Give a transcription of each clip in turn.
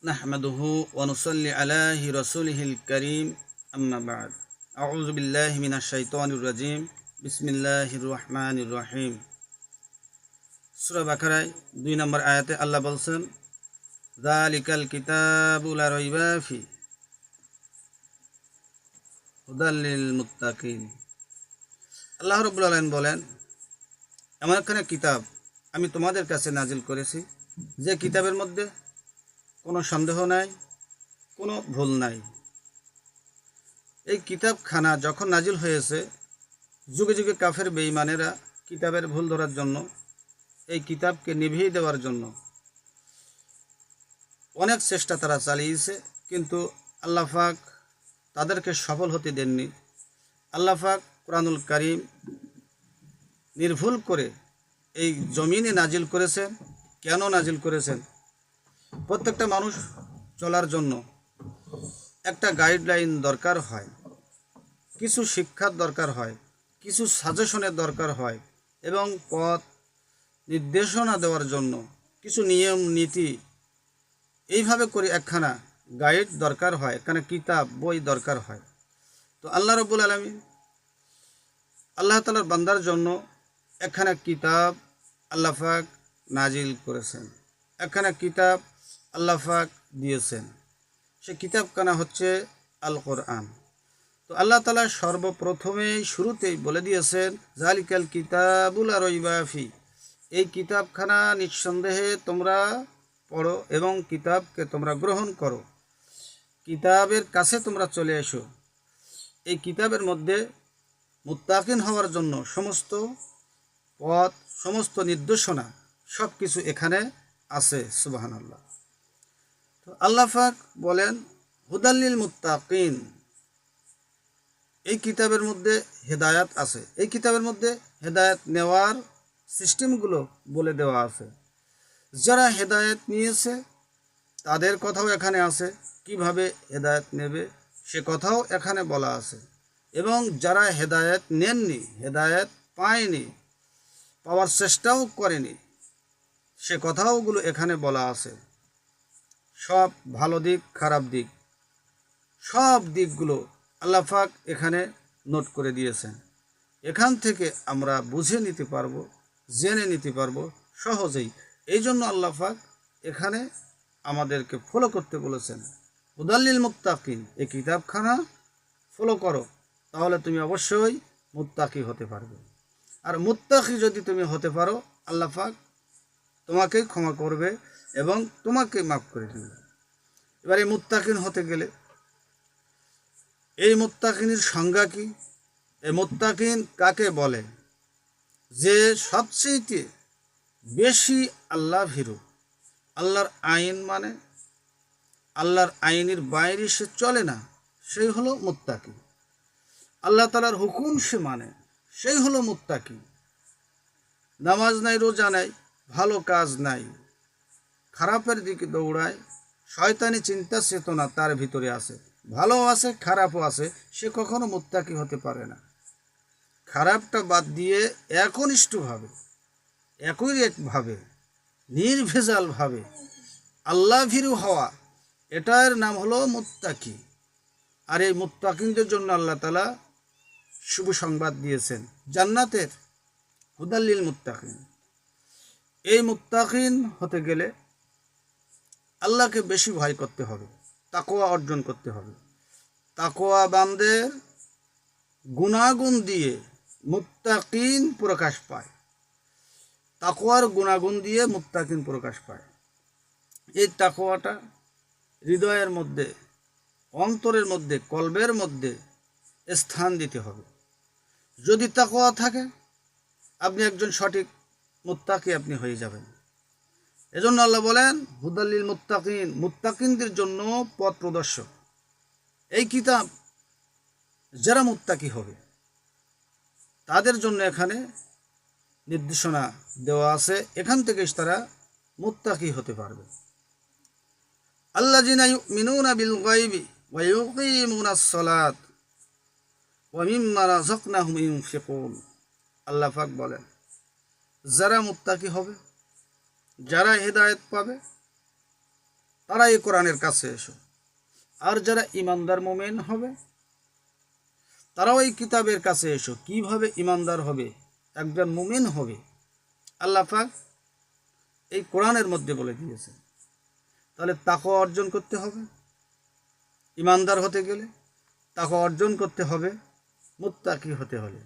نحمده ونصلي على رسوله الكريم أما بعد أعوذ بالله من الشيطان الرجيم بسم الله الرحمن الرحيم সূরা বাকারায় 2 নম্বর আয়াতে আল্লাহ বলেন যালিকাল কিতাবু লা রাইবা ফি হুদাল লিল মুত্তাকিন। আল্লাহ রাব্বুল আলামিন বলেন, এমন একখানা কিতাব আমি তোমাদের কাছে নাজিল করেছি যে কিতাবের মধ্যে কোনো সন্দেহ নাই, কোনো ভুল নাই। এই কিতাবখানা যখন নাজিল হয়েছে, যুগে যুগে কাফের বেঈমানেরা কিতাবের ভুল ধরার জন্য, এই কিতাবকে নিভিয়ে দেওয়ার জন্য অনেক চেষ্টা তারা চালিয়েছে, কিন্তু আল্লাহ পাক তাদেরকে সফল হতে দেননি। আল্লাহ পাক কুরআনুল কারীম নির্ভুল করে এই জমিনে নাজিল করেছেন। কেন নাজিল করেছেন? প্রত্যেকটা মানুষ চলার জন্য একটা গাইডলাইন দরকার হয়, কিছু শিক্ষার দরকার হয়, কিছু সাজেশনের দরকার হয়, এবং পথ নির্দেশনা দেওয়ার জন্য কিছু নিয়ম নীতি, এইভাবে করে একখানা গাইড দরকার হয়, একখানা কিতাব বই দরকার হয়। তো আল্লাহ রাব্বুল আলামিন আল্লাহ তাআলার বান্দার জন্য একখানা কিতাব আল্লাহ পাক নাজিল করেছেন, একখানা কিতাব আল্লাহ পাক দিয়েছেন। সে কিতাবখানা হচ্ছে আল কোরআন। তো আল্লাহ তাআলা সর্বপ্রথমেই শুরুতেই বলে দিয়েছেন, যালিকাল কিতাবু লা রাইবা ফি, এই কিতাবখানা নিঃসন্দেহে তোমরা পড়ো এবং কিতাবকে তোমরা গ্রহণ করো, কিতাবের কাছে তোমরা চলে এসো। এই কিতাবের মধ্যে মুত্তাকিন হওয়ার জন্য সমস্ত পথ, সমস্ত নির্দেশনা, সব কিছু এখানে আছে। সুবহানাল্লাহ। তো আল্লাহ পাক বলেন হুদাল লিল মুত্তাকিন, এই কিতাবের মধ্যে হেদায়াত আছে। এই কিতাবের মধ্যে হেদায়াত নেওয়ার সিস্টেমগুলো বলে দেওয়া আছে। যারা হেদায়েত নিয়েছে তাদের কথাও এখানে আছে, কিভাবে হেদায়েত নেবে সে কথাও এখানে বলা আছে। এবং যারা হেদায়েত নেননি, হেদায়েত পায়নি, পাওয়ার চেষ্টাও করেনি, সে কথাওগুলো এখানে বলা আছে। সব ভালো দিক, খারাপ দিক, সব দিকগুলো আল্লাহ পাক এখানে নোট করে দিয়েছেন। এখান থেকে আমরা বুঝে নিতে পারবো, জেনে নিতে পারবো সহজেই। এই জন্য আল্লাহ পাক এখানে আমাদেরকে ফলো করতে বলেছেন। হুদাল লিল মুত্তাকিন, এই কিতাবখানা ফলো করো, তাহলে তুমি অবশ্যই মুত্তাকি হতে পারবে। আর মুত্তাকি যদি তুমি হতে পারো, আল্লাহ পাক তোমাকে ক্ষমা করবে এবং তোমাকে মাফ করে দেবে। এবার এই মুত্তাকিন হতে গেলে এই মুত্তাকিনের সংজ্ঞা কি? এই মুত্তাকিন কাকে বলে? যে সবচেয়ে বেশি আল্লাহ ভীরু, আল্লাহর আইন মানে, আল্লাহর আইনের বাইরে সে চলে না, সেই হলো মুত্তাকি। আল্লাহ তাআলার হুকুম সে মানে, সেই হলো মুত্তাকি। নামাজ নাই, রোজা নাই, ভালো কাজ নাই, খারাপের দিকে দৌড়ায়, শয়তানি চিন্তা চেতনা তার ভিতরে আছে, ভালো আছে খারাপও আছে, সে কখনো মুত্তাকি হতে পারে না। খারাপটা বাদ দিয়ে একনিষ্ঠভাবে, একভাবে, নির্ভেজালভাবে আল্লাহ ভীরু হওয়া, এটার নাম হলো মুত্তাকি। আর এই মুত্তাকিনদের জন্য আল্লাহ তাআলা শুভ সংবাদ দিয়েছেন জান্নাতের। হুদাল লিল মুত্তাকিন। এই মুত্তাকিন হতে গেলে আল্লাহকে বেশি ভয় করতে হবে, তাকওয়া অর্জন করতে হবে। তাকওয়া বান্দের গুণাগুণ দিয়ে মুত্তাকিন প্রকাশ পায়, তাকওয়ার গুণাগুণ দিয়ে মুত্তাকিন প্রকাশ পায়। এই তাকওয়াটা হৃদয়ের মধ্যে, অন্তরের মধ্যে, কলবের মধ্যে স্থান দিতে হবে। যদি তাকওয়া থাকে, আপনি একজন সঠিক মুত্তাকি আপনি হয়ে যাবেন। এজন্য আল্লাহ বলেন হুদাল লিল মুত্তাকিন, মুত্তাকিনদের জন্য পথ প্রদর্শক। এই কিতাব যারা মুত্তাকি হবে তাদের জন্য এখানে নির্দেশনা দেওয়া আছে, এখান থেকে তারা মুত্তাকি হতে পারবে। আল্লাযিনা ইউমিনুনা বিল গায়বি ওয়া ইউকিমুনাস সালাত ওয়া মিম্মা রাযাকনাহুম ইউনফিকুন। আল্লাহ পাক বলেন, যারা মুত্তাকি হবে, যারা হেদায়েত পাবে, তারা এই কোরআনের কাছে এসো। আর যারা ইমানদার মোমেন হবে তারাও এই কিতাবের কাছে এসো। কিভাবে ইমানদার হবে, একজন মুমিন হবে, আল্লাহ পাক এই কোরআনের মধ্যে বলে দিয়েছে। তাহলে তাকওয়া অর্জন করতে হবে। ইমানদার হতে গেলে তাকওয়া অর্জন করতে হবে। মুত্তাকি হতে হলে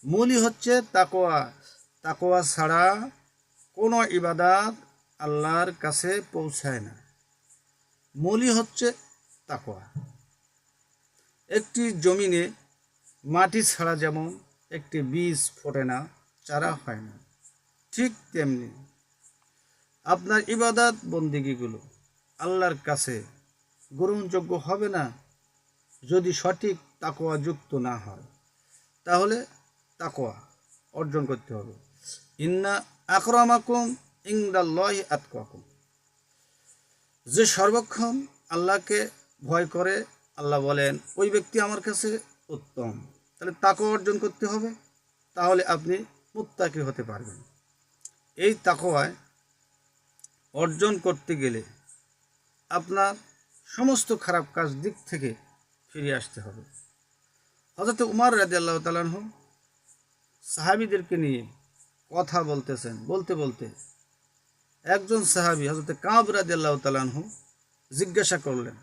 মূলই হচ্ছে তাকওয়া। তাকওয়া ছাড়া কোনো ইবাদত আল্লাহর কাছে পৌঁছায় না। মূলই হচ্ছে তাকওয়া। একটি জমিনে মাটি ছাড়া যেমন একটি বীজ ফোটে না, চারা হয় না, ঠিক তেমনি আপনার ইবাদত বন্দেগীগুলো আল্লাহর কাছে গ্রহণযোগ্য হবে না যদি সঠিক তাকওয়া যুক্ত না হয়। তাহলে তাকওয়া অর্জন করতে হবে। ইন্না আকরামাকুম ইনদাল্লাহি আতকাকুম। যে সর্বক্ষণ আল্লাহকে ভয় করে, আল্লাহ বলেন ওই ব্যক্তি আমার কাছে উত্তম। তাহলে তাকওয়া অর্জন করতে হবে, তাহলে আপনি মুত্তাকি হতে পারবেন। এই তাকওয়ায় অর্জন করতে গেলে আপনার সমস্ত খারাপ কাজ দিক থেকে ফিরে আসতে হবে। হযরত উমর রাদিয়াল্লাহু তাআলা আনহু সাহাবীদেরকে নিয়ে কথা বলতেছেন, বলতে বলতে একজন সাহাবী হযরত কাব রাদিয়াল্লাহু তাআলা আনহু জিজ্ঞাসা করলেন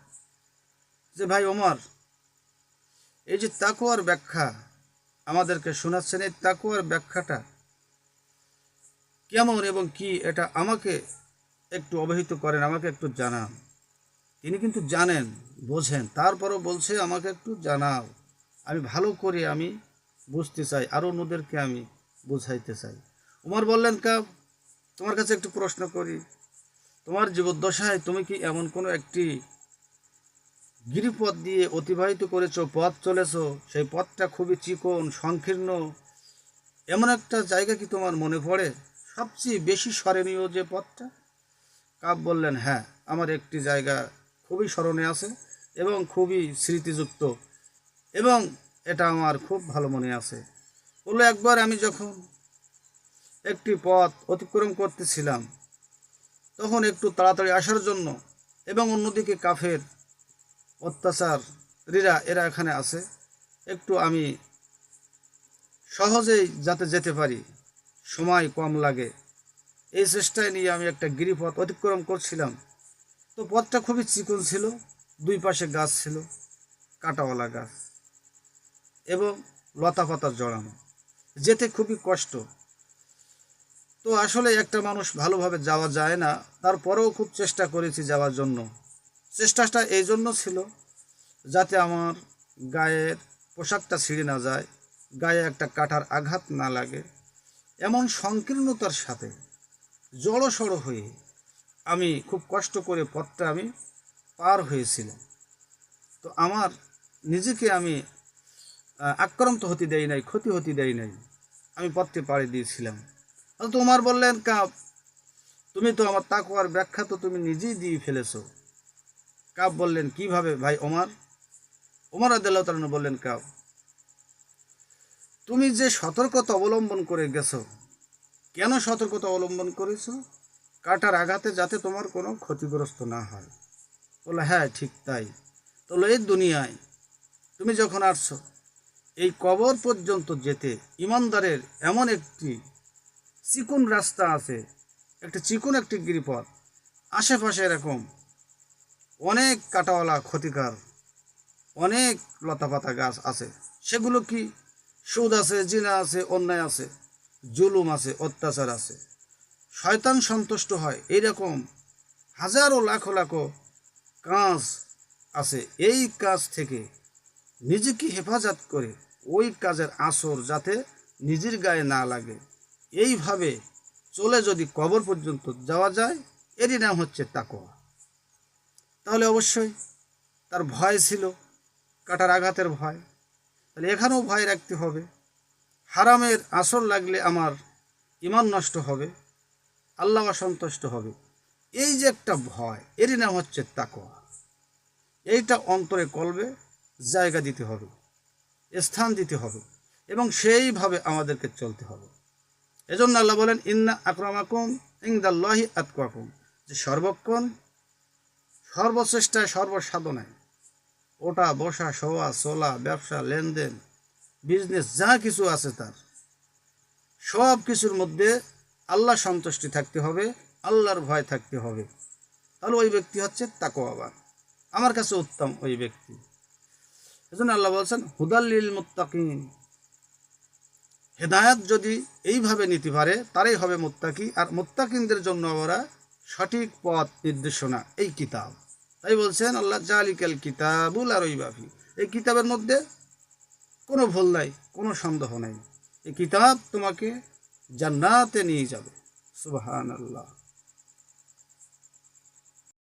যে, ভাই ওমর, এই যে তাকওয়ার ব্যাখ্যা আমাদেরকে শোনাচ্ছেন, এই তাকওয়ার ব্যাখ্যাটা কেমন এবং কি, এটা আমাকে একটু অবহিত করেন, আমাকে একটু জানান। তিনি কিন্তু জানেন, বোঝেন, তারপরও বলছে আমাকে একটু জানাও, আমি ভালো করে আমি বুঝতে চাই, আরও অন্যদেরকে আমি বুঝাইতে চাই। উমর বললেন, কাব, তোমার কাছে একটু প্রশ্ন করি, তোমার জীবদ্দশায় তুমি কি এমন কোনো একটি গিরিপথ দিয়ে অতিবাহিত করেছো, পথ চলেছো, সেই পথটা খুবই চিকন সংকীর্ণ, এমন একটা জায়গা কি তোমার মনে পড়ে, সবচেয়ে বেশি স্মরণীয় যে পথটা? কাব বললেন, হ্যাঁ, আমার একটি জায়গা খুবই স্মরণে আছে এবং খুবই স্মৃতিযুক্ত এবং এটা আমার খুব ভালো মনে আছে। বললো, একবার আমি যখন একটি পথ অতিক্রম করতেছিলাম, তখন একটু তাড়াতাড়ি আসার জন্য এবং অন্যদিকে কাফের অত্যাচারীরা এরা এখানে আছে, একটু আমি সহজেই যাতে যেতে পারি, সময় কম লাগে, এই চেষ্টায় নিয়ে আমি একটা গিরিপথ অতিক্রম করছিলাম। তো পথটা খুবই চিকন ছিল, দুই পাশে গাছ ছিল, কাঁটাওয়ালা গাছ এবং লতা পাতা জড়ানো, যেতে খুবই কষ্ট। তো আসলে একটা মানুষ ভালোভাবে যাওয়া যায় না, তারপরেও খুব চেষ্টা করেছি যাওয়ার জন্য। চেষ্টাটা এই জন্য ছিল যাতে আমার গায়ের পোশাকটা ছিঁড়ে না যায়, গায়ে একটা কাঁটার আঘাত না লাগে। এমন সংকীর্ণতার সাথে জড়সড় হয়ে আমি খুব কষ্ট করে পথটা আমি পার হয়েছিলাম। তো আমার নিজেকে আমি আক্রান্ত হতে দেই নাই, ক্ষতি হতে দেই নাই, আমি পথটি পাড়ি দিয়েছিলাম। তো উমর বললেন, কাব, তুমি তো আমার তাকওয়ার ব্যাখ্যা তো তুমি নিজেই দিয়ে ফেলেছো। কাব বললেন, কিভাবে ভাই ওমর? ওমর রাদিয়াল্লাহু তাআলা আনহু বললেন, কাব, তুমি যে সতর্কতা অবলম্বন করে গেছো, কেন সতর্কতা অবলম্বন করেছো? কাঁটার আঘাতে যাতে তোমার কোনো ক্ষতিগ্রস্ত না হয়। বললো, হ্যাঁ, ঠিক তাই। তো এই দুনিয়ায় তুমি যখন আসছো, এই কবর পর্যন্ত যেতে ইমানদারের এমন একটি চিকন রাস্তা আছে, একটি চিকন একটি গিরিপথ, আশেপাশে এরকম অনেক কাঁটাওয়ালা ক্ষতিকার অনেক লতাপাতা গাছ আছে। সেগুলো কি? সুদ আছে, জিনা আছে, অন্যায় আছে, জুলুম আছে, অত্যাচার আছে, শয়তান সন্তুষ্ট হয়, এইরকম হাজারো লাখো লাখো কাজ আছে। এই কাজ থেকে নিজেকে হেফাজত করে ওই কাজের আসর যাতে নিজের গায়ে না লাগে, এইভাবে চলে যদি কবর পর্যন্ত যাওয়া যায়, এরই নাম হচ্ছে তাকওয়া। তাহলে অবশ্যই তার ভয় ছিল, কাঁটার আঘাতের ভয়। তাহলে এখানেও ভয় রাখতে হবে, হারামের আসর লাগলে আমার ঈমান নষ্ট হবে, আল্লাহ অসন্তুষ্ট হবে, এই যে একটা ভয়, এরই নাম হচ্ছে তাকওয়া। এইটা অন্তরে কলবে জায়গা দিতে হবে, স্থান দিতে হবে এবং সেইভাবে আমাদেরকে চলতে হবে। এজন্য আল্লাহ বলেন, ইন্না আকরামাকুম ইনদাল্লাহি আতকাকুম, যে সর্বচেষ্টায় সর্বসাধনায় ওটা বসা শোয়া চলা ব্যবসা লেনদেন বিজনেস যা কিছু আছে তার সব কিছুর মধ্যে আল্লাহ সন্তুষ্টি থাকতে হবে, আল্লাহর ভয় থাকতে হবে। তাহলে ওই ব্যক্তি হচ্ছে তাকওয়াবান, আমার কাছে উত্তম ওই ব্যক্তি। এজন্য আল্লাহ বলছেন হুদাল্লিল মুত্তাকিন, হেদায়াত যদি এইভাবে নিতে পারে তারাই হবে মুত্তাকি, আর মুত্তাকিনদের জন্য ওরা সঠিক পথ নির্দেশনা এই কিতাব। তাই বলছেন আল্লাহ জালিকাল কিতাবুল রাইবা ফীহ, এই কিতাবের মধ্যে কোনো ভুল নাই, কোনো সন্দেহ নাই। এই কিতাব তোমাকে জান্নাতে নিয়ে যাবে। সুবহানাল্লাহ।